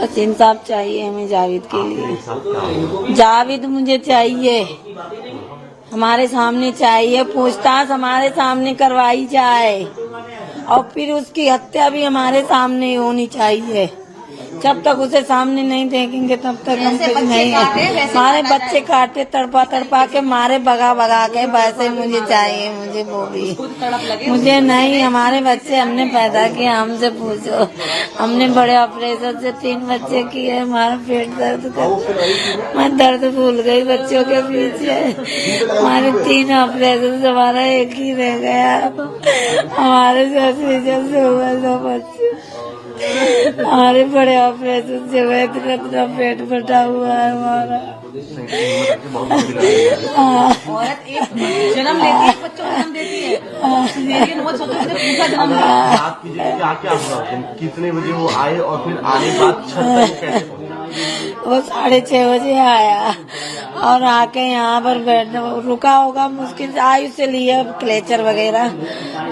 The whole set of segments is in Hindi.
बस इंसाफ चाहिए हमें जावेद के लिए। जावेद मुझे चाहिए, हमारे सामने चाहिए, पूछताछ हमारे सामने करवाई जाए और फिर उसकी हत्या भी हमारे सामने होनी चाहिए। जब तक उसे सामने नहीं देखेंगे तब तक हम कुछ नहीं है। हमारे बच्चे काटे तड़पा तड़पा के मारे, भगा भगा के, वैसे मुझे चाहिए, मुझे वो भी मुझे नहीं। हमारे बच्चे हमने पैदा किए, हमसे पूछो। हमने बड़े ऑपरेशन से 3 बच्चे किए, हमारा पेट दर्द कर, मैं दर्द भूल गई बच्चों के पीछे। हमारे 3 ऑपरेशन से हमारा एक ही रह गया। हमारे से हुआ 2 बच्चे, हमारे बड़े ऑपरेशन से हुए, इतना पेट फटा हुआ है हमारा। औरत एक जन्म लेती है, बच्चों को जन्म देती है, लेकिन वो सोचो मुझे पूरा जन्म बात कीजिए क्या हुआ, कितने बजे वो आए और फिर आने के बाद छत तक कैसे पहुंचे? वो 6:30 बजे आया और आके यहाँ पर बैठ रुका होगा, मुश्किल से आयु से लिए क्लेचर वगैरह,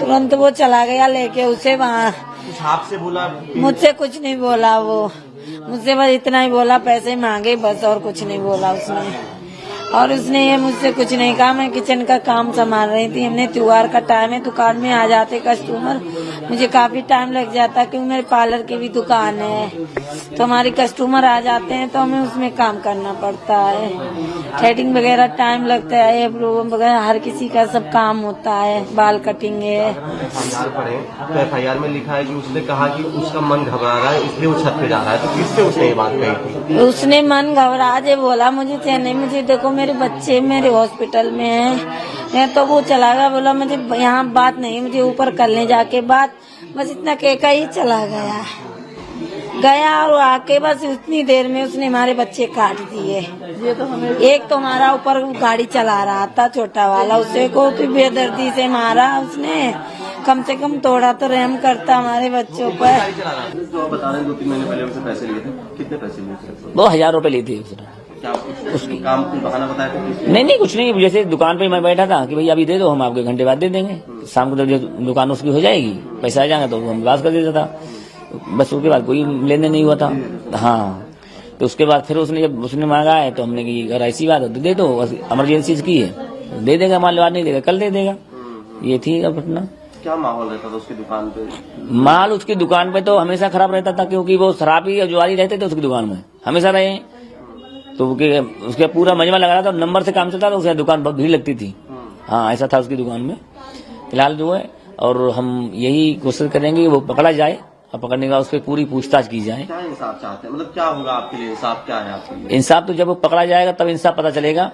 तुरंत वो चला गया लेके उसे वहाँ। आपसे बोला? मुझसे कुछ नहीं बोला वो, मुझसे बस इतना ही बोला, पैसे मांगे बस, और कुछ नहीं बोला उसने। और उसने ये मुझसे कुछ नहीं कहा। मैं किचन का काम संभाल रही थी, हमने त्योहार का टाइम है, दुकान में आ जाते कस्टमर, मुझे काफी टाइम लग जाता क्योंकि मेरे पार्लर की भी दुकान है, तो हमारी कस्टमर आ जाते हैं तो हमें उसमें काम करना पड़ता है। थ्रेडिंग वगैरह टाइम लगता है, आईब्रो वगैरह हर किसी का सब काम होता है, बाल कटिंग है। FIR पढ़े तो FIR में लिखा है कि उसने कहा कि उसका मन घबरा रहा है इसलिए वो छत पे जा रहा है, तो किससे उसने ये बात कही थी? उसने मन घबरा जे बोला मुझे थे नहीं, मुझे देखो मेरे बच्चे मेरे हॉस्पिटल में हैं, तो वो चला गया, बोला मुझे यहाँ बात नहीं, मुझे ऊपर करने जाके बात, बस इतना कहकर ही चला गया और आके बस उतनी देर में उसने हमारे बच्चे काट दिए। एक तो हमारा ऊपर गाड़ी चला रहा था छोटा वाला, उसे को तो बेदर्दी से मारा उसने, कम से कम थोड़ा तो रहम करता हमारे बच्चों पर। तो बता रहे 2-3 महीने पहले उनसे पैसे लिए थे, कितने पैसे लिए थे? 2000 रुपए ली थी उसने। क्या उसकी काम कोई बहाना बताया था? नहीं कुछ नहीं, जैसे दुकान पे मैं बैठा था कि भैया अभी दे दो, हम आपके घंटे बाद दे देंगे, शाम को जब दुकान उसकी हो जाएगी, पैसा आ जाएगा तो हम बात कर देता था, बस उसके बाद कोई लेन देन नहीं हुआ था। हाँ, तो उसके बाद फिर उसने जब उसने मांगा है तो हमने कि अगर ऐसी बात है तो दे दो, इमरजेंसी इसकी है, दे देगा, माल नहीं देगा कल दे देगा। ये थी घटना। क्या माहौल रहता था उसकी दुकान पे? माल उसकी दुकान पे तो हमेशा खराब रहता था, क्योंकि वो शराबी और जुआरी रहते थे उसकी दुकान में, हमेशा रहे, तो उसके पूरा मजमा लगा रहा था, नंबर से काम चलता था, उसकी दुकान बहुत भीड़ लगती थी। हाँ, ऐसा था उसकी दुकान में। फिलहाल जो है, और हम यही कोशिश करेंगे वो पकड़ा जाए, और पकड़ने का उसकी पूरी पूछताछ की जाए। क्या इंसाफ चाहते हैं, मतलब क्या होगा आपके लिए, इंसाफ क्या है आपके लिए? इंसाफ तो जब वो पकड़ा जाएगा तब इंसाफ पता चलेगा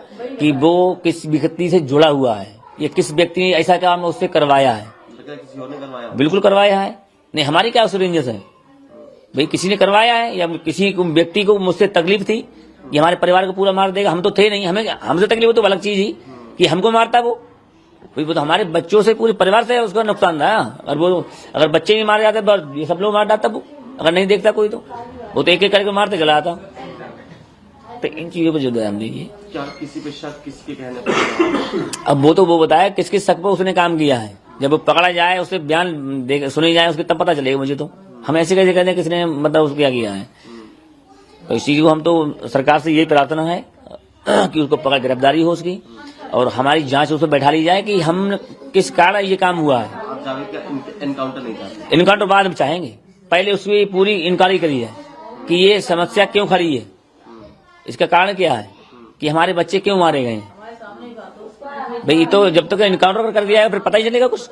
कि वो किस व्यक्ति से जुड़ा हुआ है, या किस व्यक्ति ने ऐसा काम उससे करवाया है। किसी और ने करवाया? बिल्कुल करवाया है, नहीं हमारी क्या उससे रेंजस है भाई, किसी ने करवाया है या किसी व्यक्ति को मुझसे तकलीफ थी, ये हमारे परिवार को पूरा मार देगा, हम तो थे नहीं, हमें हमसे तकलीफ हो तो अलग चीज ही, कि हमको मारता वो तो हमारे बच्चों से पूरे परिवार से उसका नुकसान था। और वो अगर बच्चे भी मारे जाते तो ये सब लोग मार डालता वो, अगर नहीं देखता कोई तो वो तो एक एक करके मारते चला आता। तो इन चीजों पर जो ध्यान दीजिए। क्या किसी पे शक किसके कहने पर? अब वो तो वो बताया किस किस शक पर उसने काम किया है, जब वो पकड़ा जाए उससे बयान सुनी जाए उसके तब पता चलेगा मुझे। तो हम ऐसे कैसे कहते हैं किसने मतलब उसको क्या किया है। तो इस चीज को हम तो सरकार से यही प्रार्थना है कि उसको पकड़ गिरफ्तारी हो उसकी, और हमारी जांच उसमें बैठा ली जाए कि हम किस कारण ये काम हुआ है। आप जावेद का एनकाउंटर नहीं चाहते? इनकाउंटर बाद में चाहेंगे, पहले उसकी पूरी इंक्वायरी करी है कि ये समस्या क्यों खड़ी है, इसका कारण क्या है, कि हमारे बच्चे क्यों मारे गए। भाई तो जब तक इनकाउंटर कर दिया है फिर पता ही चलेगा कुछ।